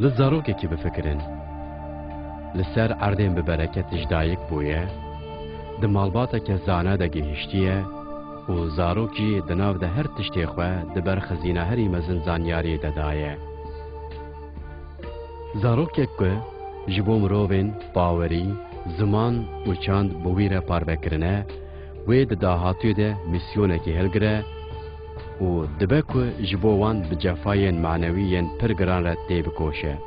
لزاروكي كي بفكرن لسر عردين ببركة جدايك بويا دمالباتا كزانا دا جهشتية و زاروكي دناف دا هر تشتيخوا دبر خزينة هري مزن زانياري دادايا زاروكي كو جبو مروفين باوري زمان و چاند بويرة پاربكرنه و داهاتو ده مسيونكي هلگره و دبکو جبوان بجفاين معنويين پرگران را تيب کوشه.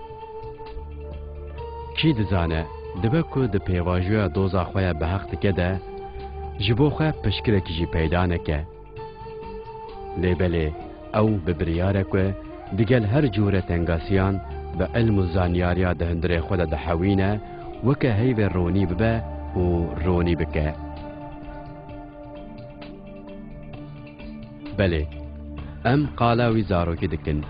کی دزانه دبکو د پیواجویا دوزا خویا به حق دکه ده جبو خواه پشکره کی جی پیدا نکه. لیبله او ببریاره که دیگل هر جوره تنگاسیان به علم و زانیاریا دهندره خود دحوینه وکه هیو رونی ببه و رونی بکه. بله ام قالاوی زاروکی دکن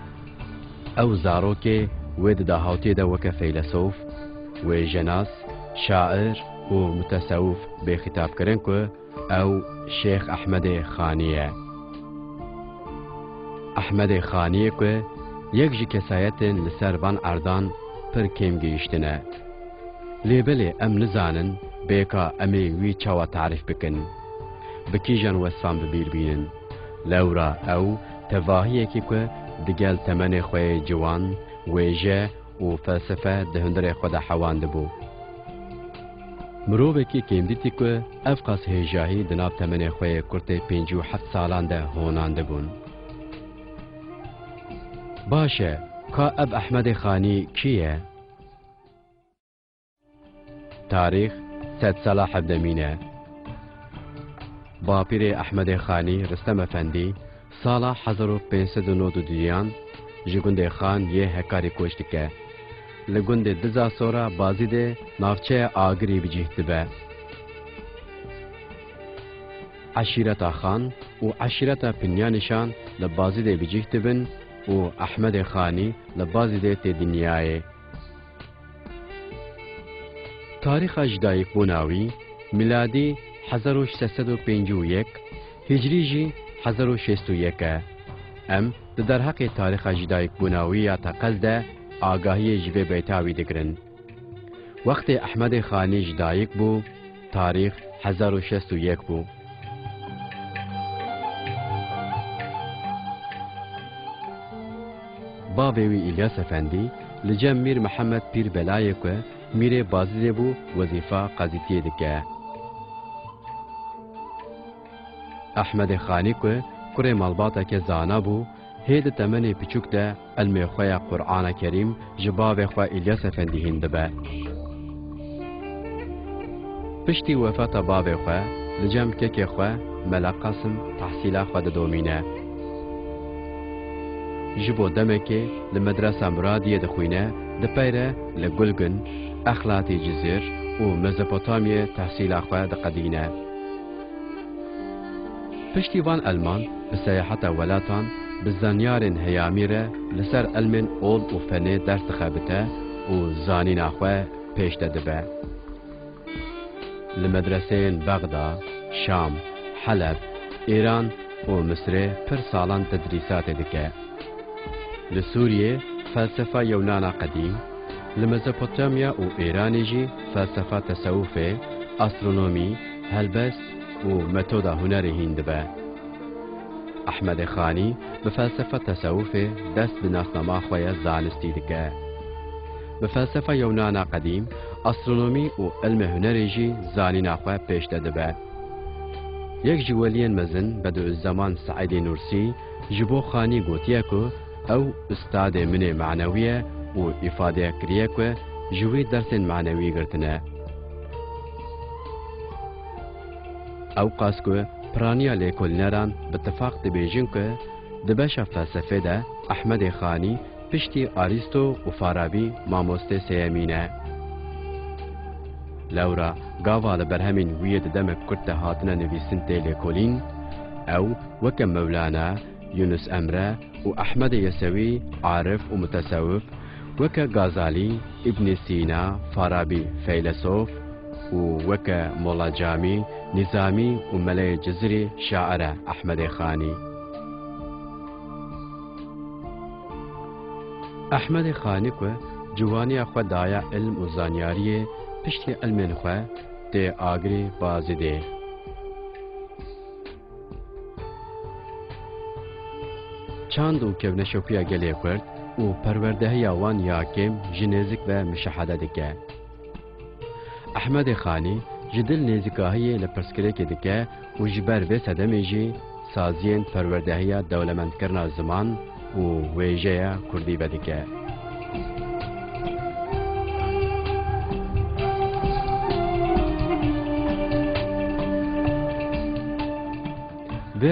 او زاروکی وید داهاتی ده وکه فیلسوف و جناس شاعر و متصوف به خطاب کرن که او شیخ احمد خانیه. احمد خانیه که یک جی کسایتن لسر وان اردان پر کم گیشتنه. لیبلی ام نزانن بیکا امی وی چاوا تعریف بکن. بکیجان وصفان ببیر بینن. لورا او تواهیه که دیگل تمن خوی جوان ویجه و فلسفه دهندر خود حوانده بو. مروبه که کمدیتی که افقاس هیجاهی دناب تمن خوی کرت 57 سالان ده هونانده بون. باشه که اب احمد خانی کیه؟ تاریخ 100 ساله حبدمینه. باپیر احمد خانی رستم افندی سالا 1592 جگند خان یه هکاری کوشت که لگند دزا سورا بازی ده نافچه آگری بجیهد به عشیرتا خان و عشیرتا پنیانشان لبازی ده بجیهد بن و احمد خانی لبازی ده تی دنیای تاریخ جدایک بوناوی میلادی 1351 هجری جی 1061 ام در حق تاریخ جدایک بوناوی یا تقصد آگاهی جبه بیتاوی دگرن. وقت احمد خانی جدایک بو تاریخ 1061 بو. باوی الیاس افندی لجم میر محمد پیر بلایی که میر بازده بو وظیفه قضیتیه دکه. احمد خانی که کره مالباتا که زانا بو هید تمن پیچوک ده علم خواه قرآن کریم جباب خواه الیاس افندی هنده به. پشتی وفات باب خواه لجم که خواه ملا قاسم تحصیل خواه ده دومینه. جبو دمه که لمدرسه مرادیه ده خوینه ده پیره لگلگن اخلاطی جزیر و مزپوتامیه تحصیل خواه ده قدینه. پشتیوان المان به سیاحت ولاتان به زنیارن هیامیره لسر علم اول و فنه درس خبته و زانین اخوه پیش داده به. لمدرسه بغداد، شام، حلب، ایران و مصر پر سالان تدریسات دکه. لسوریه فلسفه یونان قدیم، لمزپوتامیا و ایرانی جی فلسفه تصوفه، استرونومی، هلبست و متودا هنر هند به. احمد خانی به فلسفه تصوف دست به ناسنما خواه زانستی دکه. به فلسفه یونان قدیم استرونومی و علم هنر جی زانین خواه پیش داده به. یک جوالین مزن بدو الزمان سعید نورسی جبو خانی گوتیه که او استاد من معنویه و افاده کریه که جوی درس معنوی گرتنه. او قاس که پرانیا لیکولنران باتفاق دبیجن که دبش فلسفه ده احمد خانی پشتی آریستو و فارابی ماموسته سیمینه. لورا گاوال برهمین وید دمک کرده هاتنه نویسن تی لیکولین او وکم مولانا یونس امره و احمد یسوی عارف و متصوف وکا غزالی ابن سینا فارابی فیلسوف و وکا مولا جامی نظامی و ملای جزری شاعر احمد خانی. احمد خانی که جوانی خود دایا علم و زانیاری پشتی علم خود ده آگری بازده. چند و کبن شوپیا گلی کرد و پرورده یوان یاکم جنزک و مشاهده دکه. احمد خانی جدل نزکاهی لپرسکره که دکه و جبر و صدمیجی سازین پرورده دولمند کرنا زمان و ویجه کردی بدکه.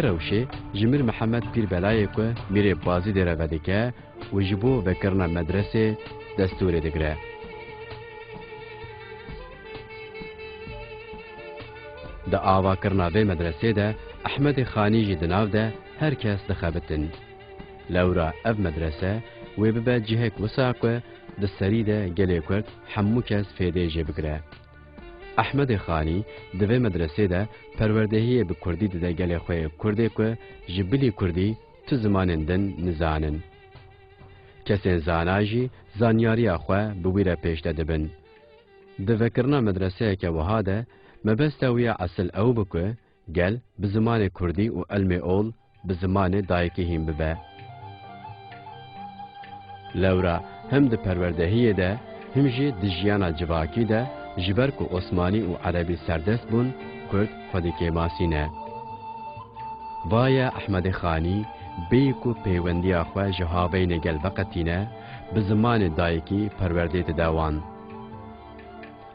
روشه جمیر محمد پیر بلایی که میره بازی داره و دیگه و جبو بکرنا مدرسه دستور دگره. دا آوا کرنا به مدرسه ده احمد خانی جی دناو ده هر کس دخابتن. لورا اف مدرسه و ببا جهک وساقه ده سری ده گلی کرد حمو کس فیده جی بگره. احمد خانی دوی مدرسه ده پروردهی به کردی ده گلی خوی کرده که جبلی کردی تو زمانندن نزانن. کسین زاناجی زانیاری خواه بویره پیش ده بن. دوی کرنا مدرسه که وها ده مبستوی اصل او بکه گل به زمان کردی و علم اول به زمان دایکی هم ببه. لورا هم ده پروردهی ده هم جی دجیانا جواکی ده جبر کو عثمانی و عربی سردست بون کرد خودی که ماسینه. وایا احمد خانی بی کو پیوندی آخوا جهابه نگل وقتینه به زمان دایکی پرورده دوان.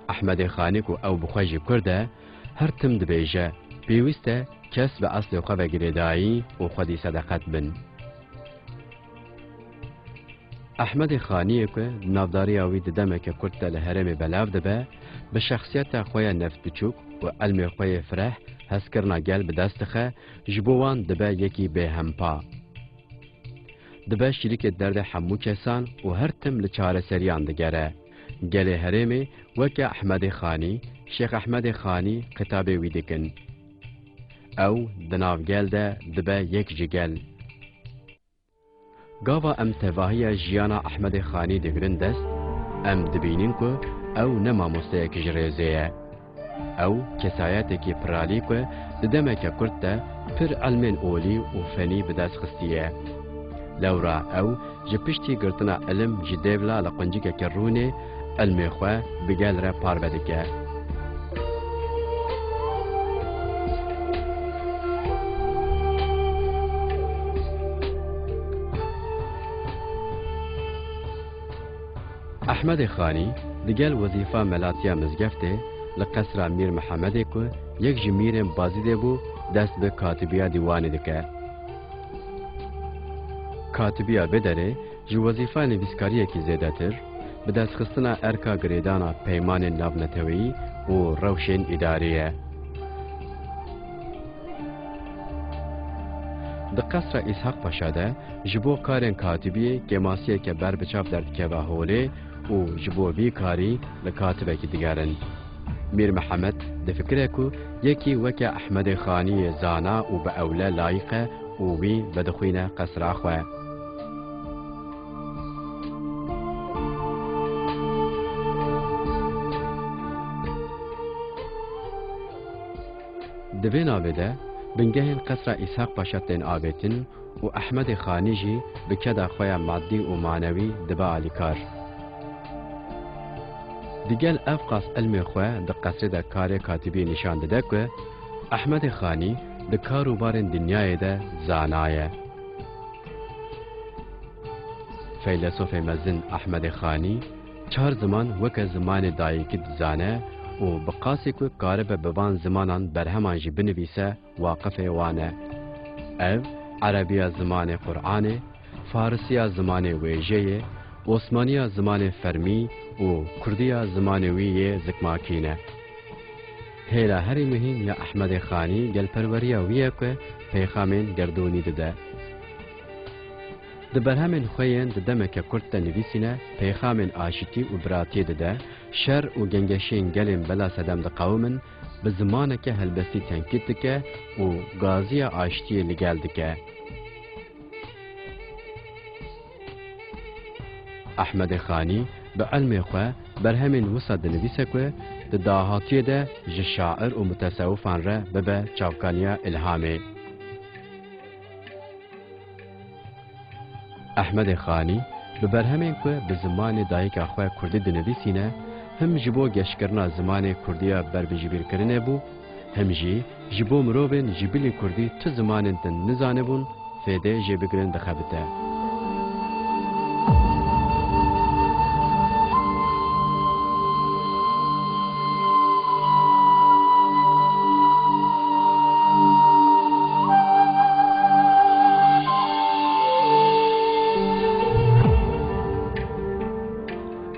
احمد خانی کو او بخواجی کرده هر تم دبیجه پیوسته کس به اصل خواه گریدایی و خودی صدقت بن. احمد خانی که نافداری آوی دمه که کرد لحرم بلاو دبه به شخصیت خواه نفت بچوک و علم خواه فرح هست کرنا گل به دستخه جبوان دبه یکی به همپا. دبه شریک درد حمو کسان و هر تم لچاره سریان دگره. گل حرمه وکه احمد خانی شیخ احمد خانی خطاب ویدکن. او دناف گل ده دبه یک جگل. گاوا ام تواهی جیانا احمد خانی دگرن دست ام دبینین که او نما مستیق جریزه او کسایت کی پرالی که ددمه که کرده پر علم اولی و فنی بدست خستیه. لورا او جپشتی گرتنا علم جدیولا لقنجی که کرونه علم خواه بگل را پار بدکه. احمد خانی دگل وظیفه ملاتیا مزگفته لقصر میر محمد که یک جمیر بازی ده بو دست به کاتبیا دیوانی دکه. کاتبیا بدره جو وظیفه نویسکاریه که زیده تر به دست خستنا ارکا گریدانا پیمان نابنتوی و روشن اداریه. د قصر اسحاق پاشا ده جبو کارن کاتبی گماسیه که بر بچاف درد که و هوله و جبو بی کاری لکاتبه که دیگرن. میر محمد ده فکره که یکی وکه احمد خانی زانا و به اوله لایقه و وی بدخوینه قصر اخوه. دوین آبده بنگهین قصر اسحاق پاشا تین آبتن و احمد خانی جی بکده خواه مادی و معنوی دبا علیکار. دیگل افقاس علم خواه ده قصر ده کار کاتبی نشان ده که احمد خانی ده کاروبارن دنیای ده زانایه. فیلسوف مزن احمد خانی 4 زمان وک زمان دایکی زانه و بقاسی که کار به بوان زمانان برهمان جی بنویسه واقف وانه. او عربی زمان قرآن، فارسی زمان ویجه، عثمانی زمان فرمی و کردی زمان ویه زکماکینه. هیلا هری مهم یا احمد خانی گل پروریا ویه که پیخامین گردونی دده. دبرهمن خوین ددمه که کرد نویسینه پیخامن آشتی و براتی دده شر و گنگشین گلین بلا صدم ده قومن به زمانه که هلبستی تنکید دکه و گازی آشتی لگل دکه. احمد خانی بعلم خو برهمین وسط دنویسه که دهاتی ده ج شاعر و متصوفان را ببه چاوکانیا الهامه. احمد خانی به برهمین که به زمان دایک خو کردی دنویسینه هم جبو گشکرنا زمان کردیا بر بجبیر کرنه بو هم جی جبو مروبن جبیلی کردی تو زمان دن نزانه بون فیده جبگرن دخبته.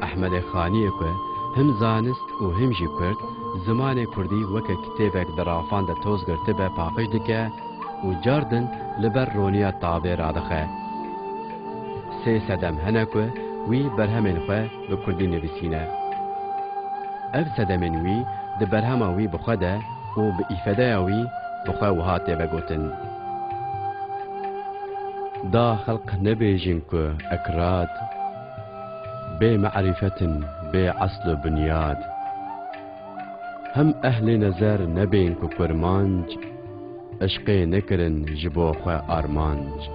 احمد خانی که هم زانست و هم جی کرد زمان کردی وک کتابک درافان ده توز گرته به پاقش دکه و جاردن لبر رونیا تابه رادخه. 300 هنه که وی برهمین خواه به کردی نویسینه. اف سدمین وی ده برهما وی بخوده و به ایفده وی بخواه و هاته بگوتن. دا خلق نبیجن که اکراد بے معرفت بے اصل و بنیاد هم اهل نظر نبین کو کرمانج عشق نکرن جبو خواه آرمانج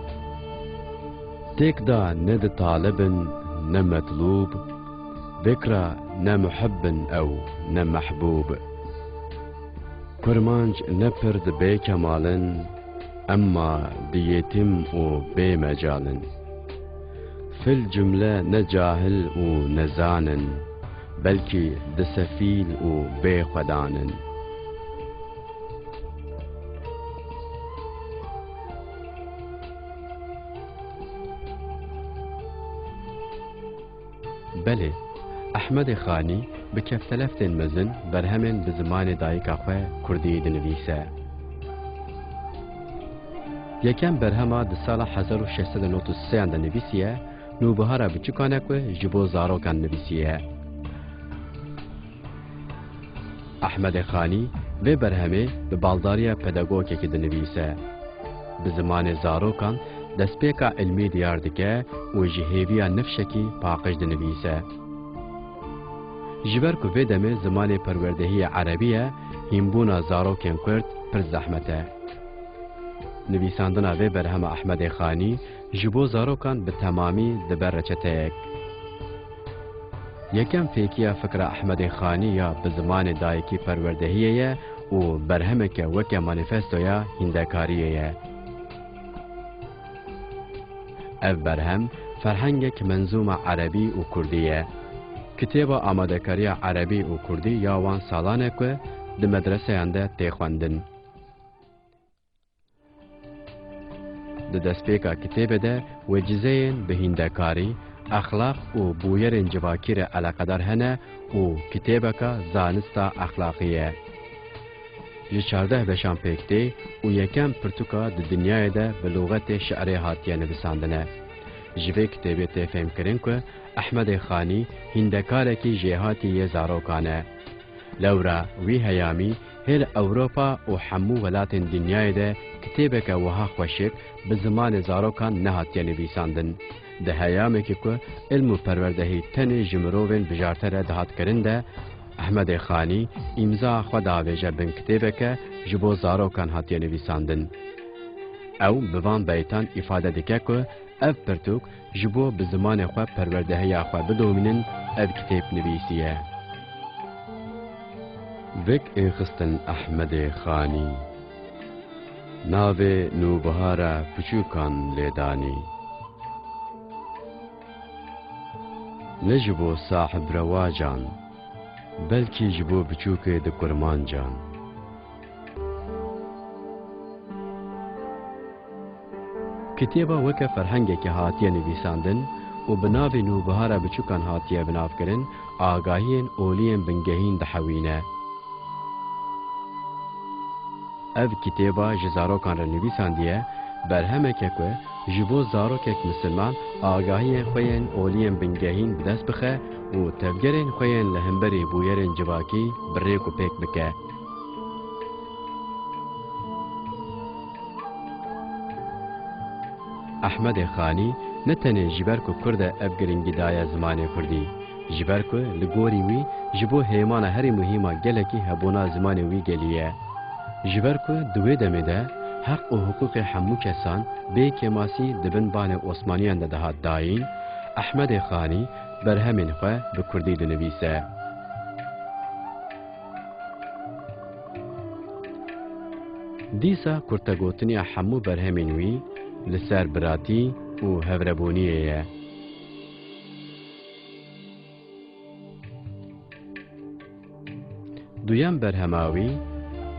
تیک دا ند طالبن نه مطلوب بکرا نه محبن او نه محبوب کرمانج نپرد بے کمالن اما دیتم و بے مجالن في الجملة نجاهل و نزانن بلكي دسفيل و بخدانن بله احمد خانی به کفتلفت مزن برهمن به زمان دایک خواه کردی دنویسه. یکم برهما ده سال 1693 دنویسیه نوبهارا بچکانه که جبو زاروکان نویسیه. احمد خانی و برهمه به بالداریا پداگوگی که دنویسه. به زمان زاروکان دستپیکا علمی دیار دکه و جهیویا نفشکی پاقش دنویسه. جبر که ویدمه زمان پروردهی عربیه هیمبونا زاروکن کرد پر زحمته. نویساندنا و برهم احمد خانی جبو زاروکان به تمامی دبر رچته. یکم فیکیا فکر احمد خانی یا به زمان دایکی پروردهیه و برهمه که وکه مانیفستویا هندکاریه. اف برهم فرهنگک منظوم عربی و کردیه. کتاب آمادهکاری عربی و کردی یا وان سالانه که ده مدرسه انده تیخواندن. ده دستپیکا کتاب ده و جزین به هندکاری، اخلاق و بویرین جواکیر علاقدار هنه و کتابکا زانستا اخلاقیه. جه 14 بشان پیکتی و یکم پرتوکا ده دنیای ده به لغت شعری هاتیه نویساندنه. جوه کتابی تفهم کرن که احمد خانی هندکارکی جهاتی یه زاروکانه. لورا وی هیامی هر اوروپا و حمو ولات دنیای ده کتابک وها خوشک به زمان زاروکان نهاتیه نویساندن. ده هیامی که علم و پروردهی تن جمروین بجارتر دهات کرنده احمد خانی امضا خود آویجه بن کتابک جبو زاروکان هاتیه نویساندن. او بوان بیتان افاده دکه که اف پرتوک جبو به زمان خواه پروردهی خواه بدومینن اف کتاب نویسیه. وک ایخستن احمد خانی ناوه نوبهارا پچوکان لیدانی نجبو صاحب رواجان بلکی جبو بچوک ده کرمان جان کتیبا وکه فرهنگی که هاتیه نویساندن و بناوی نوبهارا بچوکان هاتیه بناف کرن آگاهین اولین بنگهین دحوینه. اف کتابا جزاروکان را نویساندیه برهمه که جبو زاروکک مسلمان آگاهی خوین اولین بنگهین بدست بخه و تفگرین خوین لهمبری بویرین جواکی بریک و پیک بکه. احمد خانی نتنه جبر کو کرده اف گرنگی دای زمان کردی جبر کو لگوری وی جبو هیمان هری مهمه گلکی هبونا زمان وی گلیه جبر کو دوی دمه ده حق و حقوق همو کسان به کماسی دبن بان عثمانیان ده دهات داین احمد خانی برهمین خواه به کردی دنویسه. دیسا کرتگوتنی همو برهمین وی لسر براتی و هوربونیه. دویم برهماوی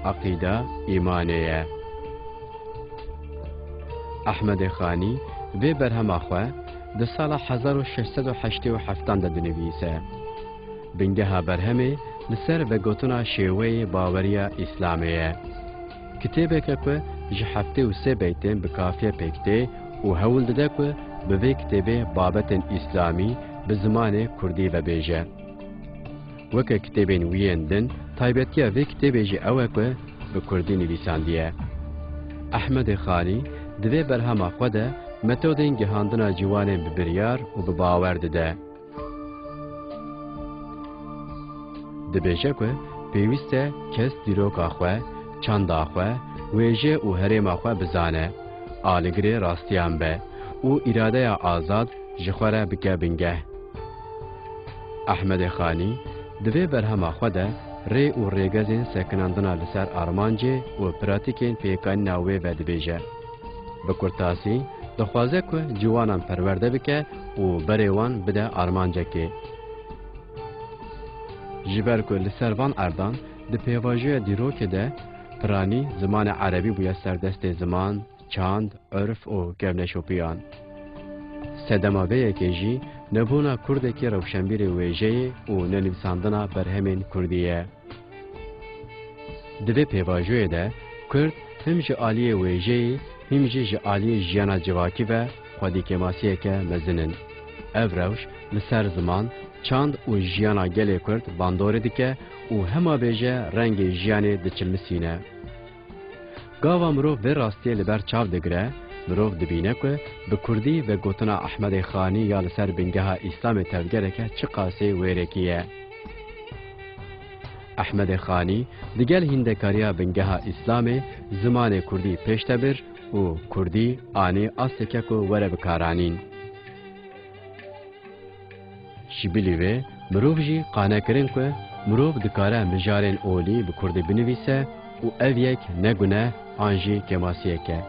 عقیده ایمانیه. احمد خانی به برهما خواه ده سال 1687 ده دنویسه. بنگه برهمه لسر و گوتنا شیوه باوریا اسلامیه. کتابه که جه هفته و 3 بیتین به کافیه پکته و هول داده که به وی کتابه بابت اسلامی به زمان کردی و بیجه. وکه کتابین ویندن تایبتیه وی کتابه جه اوه که به کردی نویساندیه. احمد خانی دوی برهما خوده متودین گهاندنا جوانین ببریار و بباور داده. دبیجه که پیوسته کس دیروکا خواه چند آخوه ویجه و هریم آخوه بزانه آلگری راستیان به و اراده آزاد جخوره بکه بنگه. احمد خانی دوی برهم آخوه ده ری و ریگزین سکناندنا لسر آرمانجه و پراتیکین پیکانی ناوی و دبیجه. بکرتاسی دخوازه که جوانان پرورده بکه و بریوان بده آرمانجه که. جبر که لسروان اردان ده پیواجه دیروکه ده پرانی زمان عربی بویا سردست زمان، چاند، عرف و گونشوپیان. سدماویه که جی نبونا کرده که روشنبیر ویجه و ننویساندنا برهمین کردیه. دوی پیواجوه ده کرد هم جه آلی ویجه هم جه آلی جیانا جواکی و خودی کماسیه که مزنن. او روش لسر زمان چاند و جیانا گل کرد باندوره دیکه و همه بیجه رنگ جیانه دچلمسینه. گاوا مروف به راستی لبر چاو دگره مروف دبینه که به کردی و گوتنا احمد خانی یا لسر بنگه اسلام تفگره که چه قاسه ویرکیه. احمد خانی دیگل هندکاریا بنگه اسلام زمان کردی پیشتبر و کردی آنی آسکه که وره بکارانین. شبیلی و مروف جی قانه کرن که مروف دکاره مجارن اولی به کردی بنویسه و او یک نگونه آنجی کماسیه که.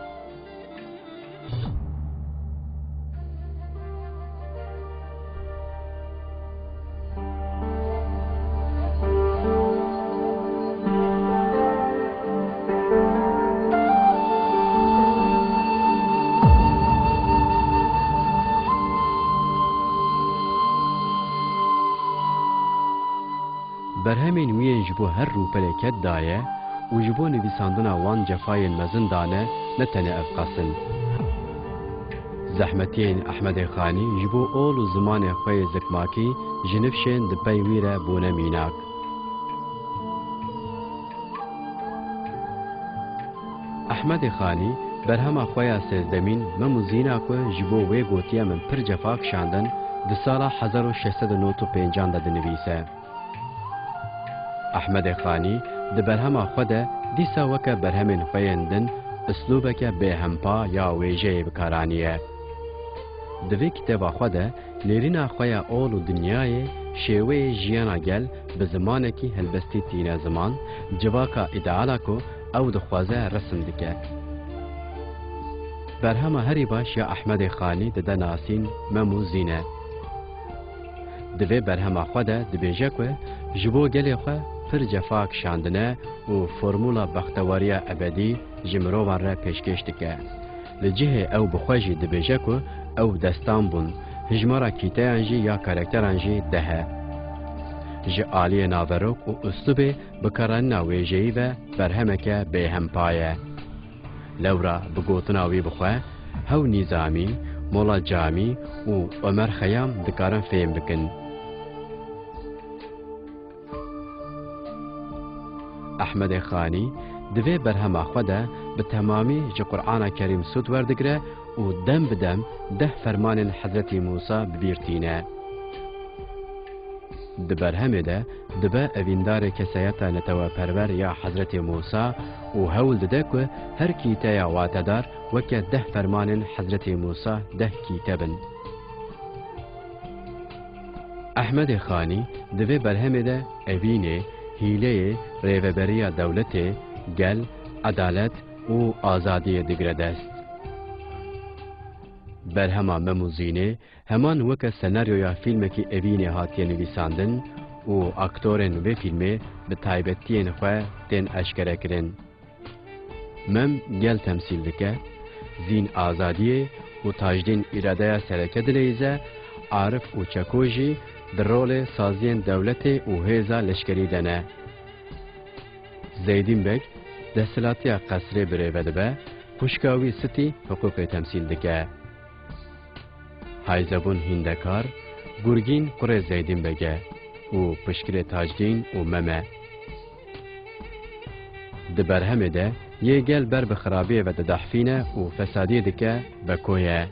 برهمین وین جبو هر روپله کد دایه و جبو نویساندنا وان جفاین مزن دانه نتنه افقاسن. زحمتین احمد خانی جبو اول و زمان خوی زکماکی جنفشن دپی ویره بونه میناک. احمد خانی برهما خوی سیزدمین مموزینا که جبو وی گوتیه من پر جفاک شاندن ده سالا 1695 ده نویسه. احمد خانی ده برهما خوده دیسا وکه برهمین خویندن اسلوبه که به همپا یا ویجه بکارانیه. دوی کتابا خوده لیرینا خویا اول و دنیای شیوه جیانا گل به زمانه که هلبستی تینه زمان جواکا ادعالا کو او دخوازه رسم دکه. برهما هری باش یا احمد خانی ده ناسین مموزینه. دوی برهما خوده دبیجه که جبو گلی خواه پر جفاک شاندنه و فرمولا بختواریا ابدی جمروان را پیشکش دکه. لجه او بخواجی دبیجه که او دستان بون هجمارا کیته انجی یا کارکتر انجی دهه. جه آلی ناوروک و اسلوب بکاران ناویجهی و برهمکه به همپایه. لورا بگوتناوی بخواه هو نظامی، مولا جامی و عمر خیام دکارن فهم بکن. احمد خانی دوی برهما خوده به تمامی جه قرآن کریم سود وردگره و دم بدم 10 فرمان حضرت موسی ببیرتینه. دبرهمه ده دبه اویندار کسایتا نتوه پرور یا حضرت موسی و هول ده که هر کیته یا واتدار وکه 10 فرمان حضرت موسی 10 کیته بن. احمد خانی دبه برهمه ده اوینه هیله ریوبری دولت گل عدالت و آزادی دگره دست. برهما مموزینه همان وک سناریویا فیلم کی اوینه هاتیه نویساندن و اکتورن و فیلمه به تایبتین خواه تین اشکره کرن. مم گل تمثیل دکه زین آزادیه و تاجدین اراده سرکه دلیزه عارف و چکوژی در رول سازین دولت و هیزا لشکری دنه. زیدین بک دستلاتی قصر بره ودبه پشکاوی ستی حقوق تمثیل دکه. هایزبون هندکار گرگین قره زیدین بگه و پشکر تاجدین و ممه. دبرهمه ده یه گل بر بخرابیه و ددحفینه و فسادیه دکه بکویه.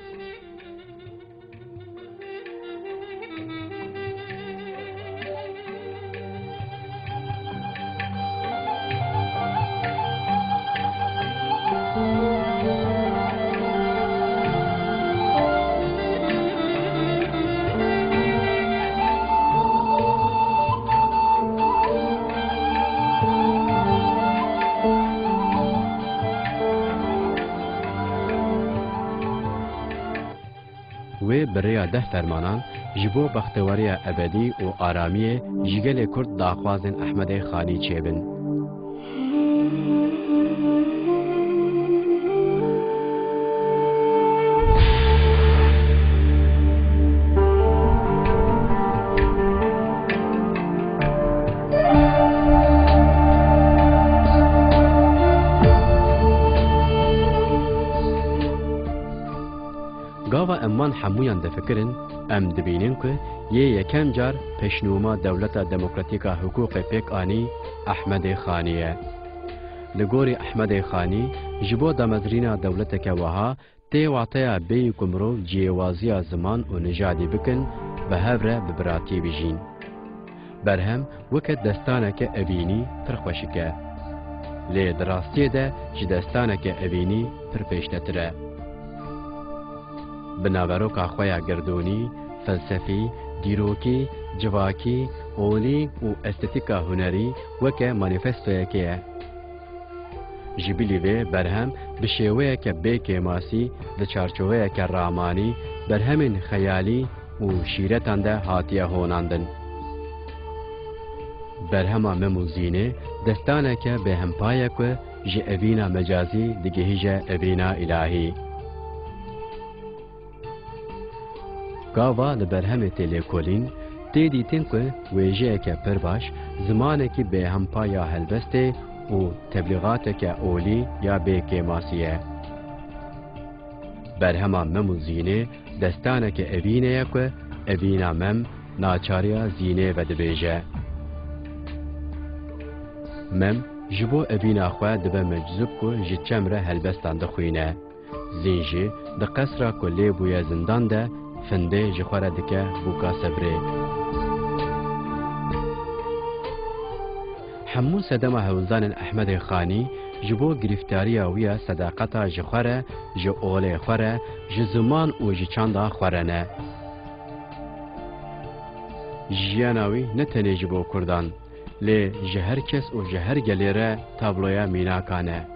و برای 10 فرمانان جبو بختواری ابدی و آرامی جگل کرد داخوازن احمد خانی چیبن. گاوا امان حمویان دفکرن ام دبینن که یکم جار پشنوما دولت دموکراتیکا حقوق پیک آنی احمد خانیه. لگوری احمد خانی جبو دمزرینا دولت که وها تی واطیا بی کمرو جیوازی زمان و نجادی بکن به هفره ببراتی بجین. برهم وکت دستانه که اوینی پرخوشکه. لی دراستی ده جدستانه که اوینی پرپیشتتره. بناوروک خویا گردونی، فلسفی، دیروکی، جواکی، اولی و استتیکا هنری وکه مانیفستویه که جبیلی وی برهم بشیوه که بیک ماسی ده چارچوه که رامانی برهمین خیالی و شیرتان ده هاتیه هوناندن. برهما مموزینه دستانه که به همپایه که جه اوینا مجازی دیگه جه اوینا الهی. گاوا لبرهم تلکولین تی دیتین که ویژه که پرباش زمانه که به همپا یا هلبسته و تبلیغات که اولی یا به کماسیه. برهما مموزینه دستانه که اوینه که اوینا مم ناچاریا زینه و دبیجه. مم جبو اوینا خواه دبه مجذب که جچمره هلبستان دخوینه. زینجی ده قصر کلی بویا زندان ده فنده جخوره دکه بوکا سبره. همون صدم هولزان احمد خانی جبو گرفتاری ویا صداقتا جخوره جو اوله خوره جو زمان و جو چاندا خوره نه. جیاناوی نتنه جبو کردان لی جهر کس و جهر گلیره تابلویا میناکانه.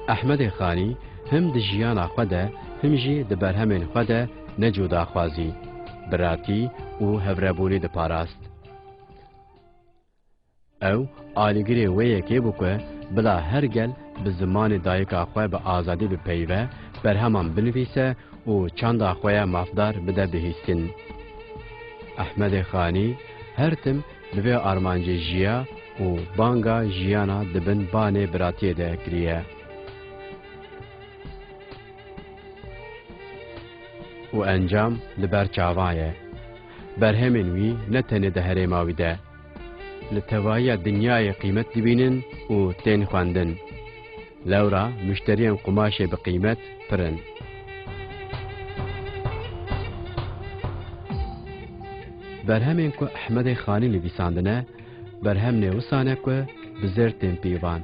احمد خانی هم ده جیانا خوده هم جی ده برهمین خوده نجودا خوازی براتی و هفربونی ده پاراست. او آلیگری ویه که بکه بلا هر گل به زمان دایکا خواه به آزادی به پیوه برهمان بنویسه و چند خواه مافدار بده بهیستین. احمد خانی هر تم به آرمانج جیا و بانگا جیانا دبن بانه براتی ده کریه. و انجام لبر چاوایه. برهمین وی نتنه ده هرماوی ده. لتوایی دنیای قیمت دبینن و تین خواندن. لورا مشترین قماش بقیمت پرن. برهمین کو احمد خانی نویساندنه برهم نویسانه کو بزر تنپیوان.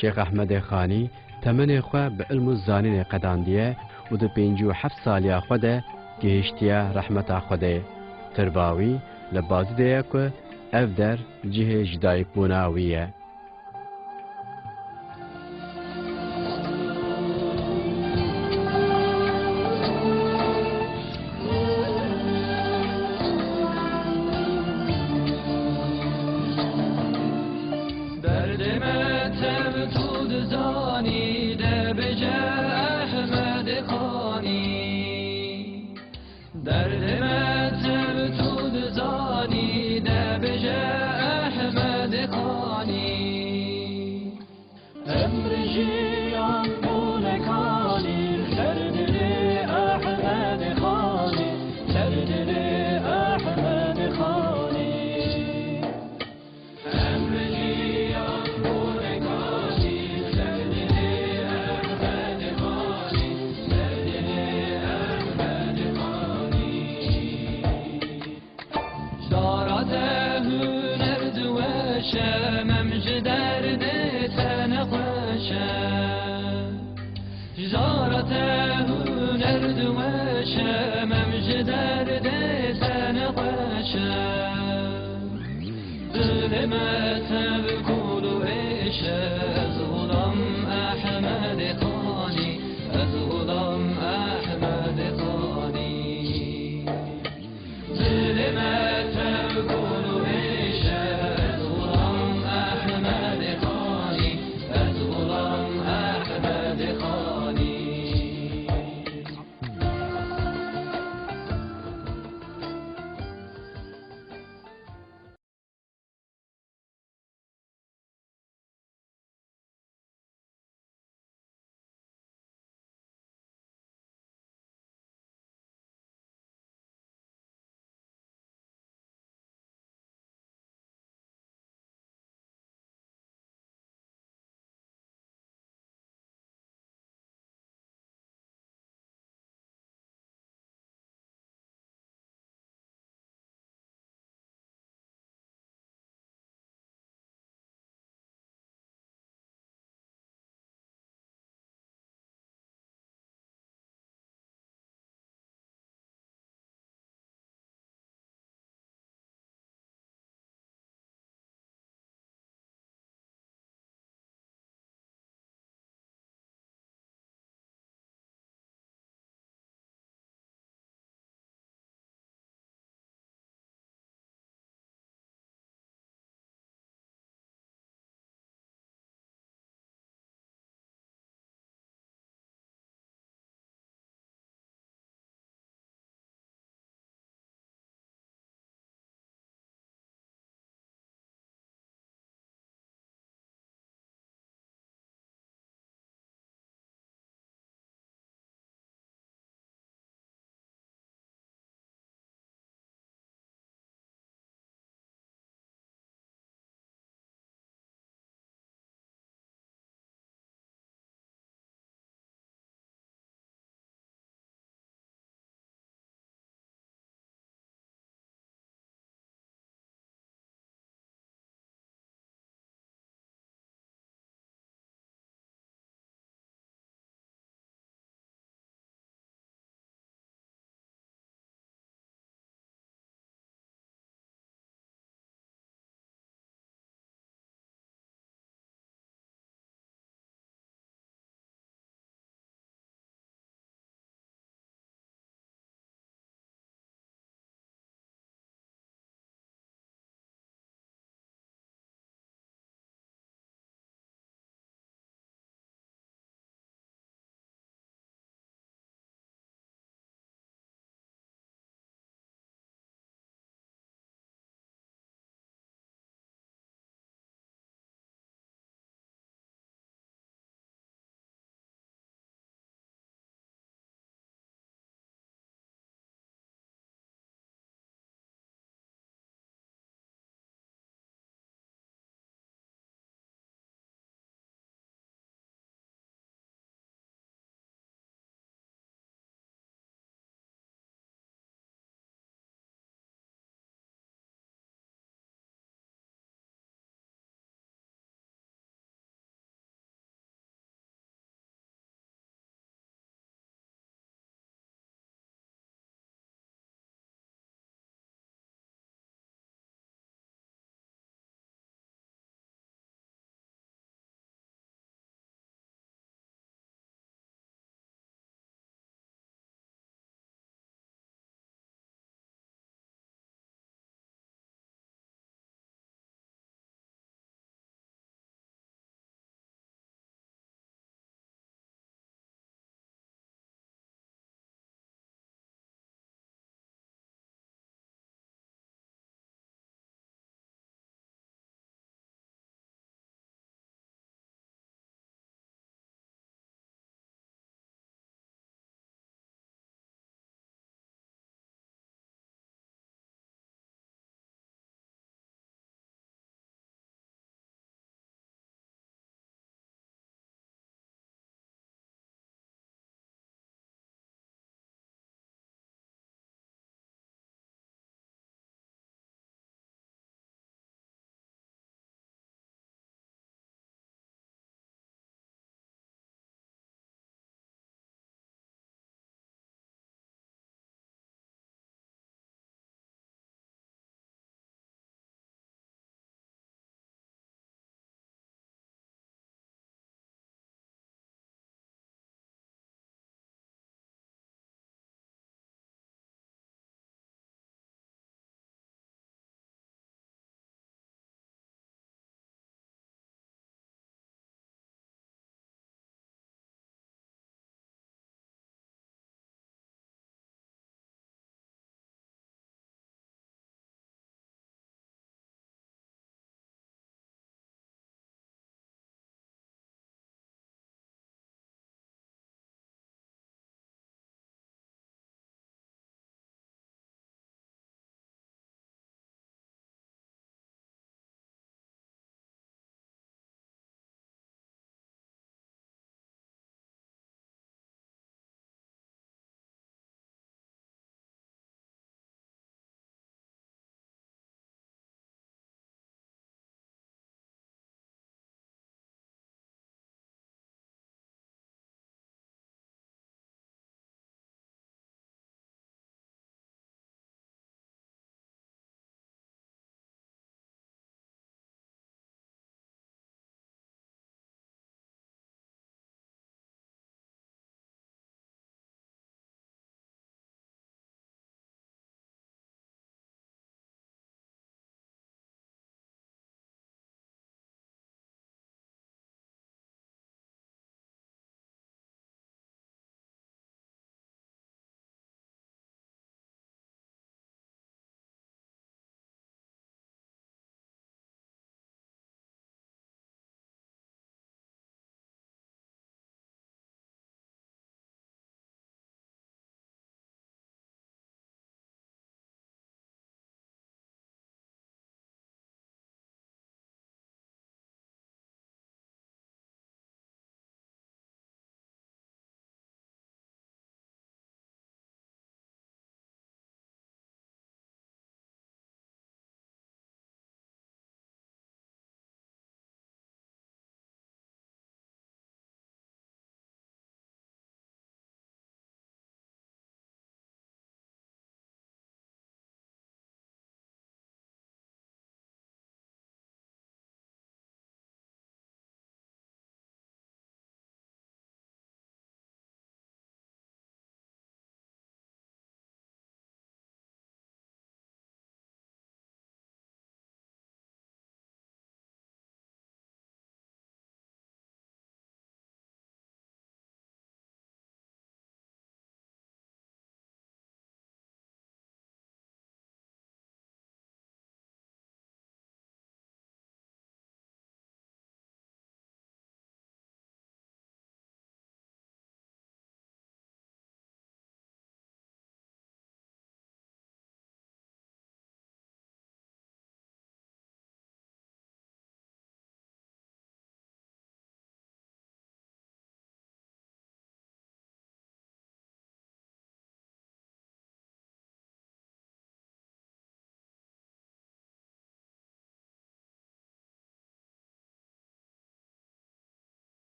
شیخ احمد خانی تمن خو به علم الزانین قداندیه و ده 57 سالیا خو ده گهشتیا رحمت خو ده ترباوی لبازده که اف در جه جدای بوناویه. ظلمت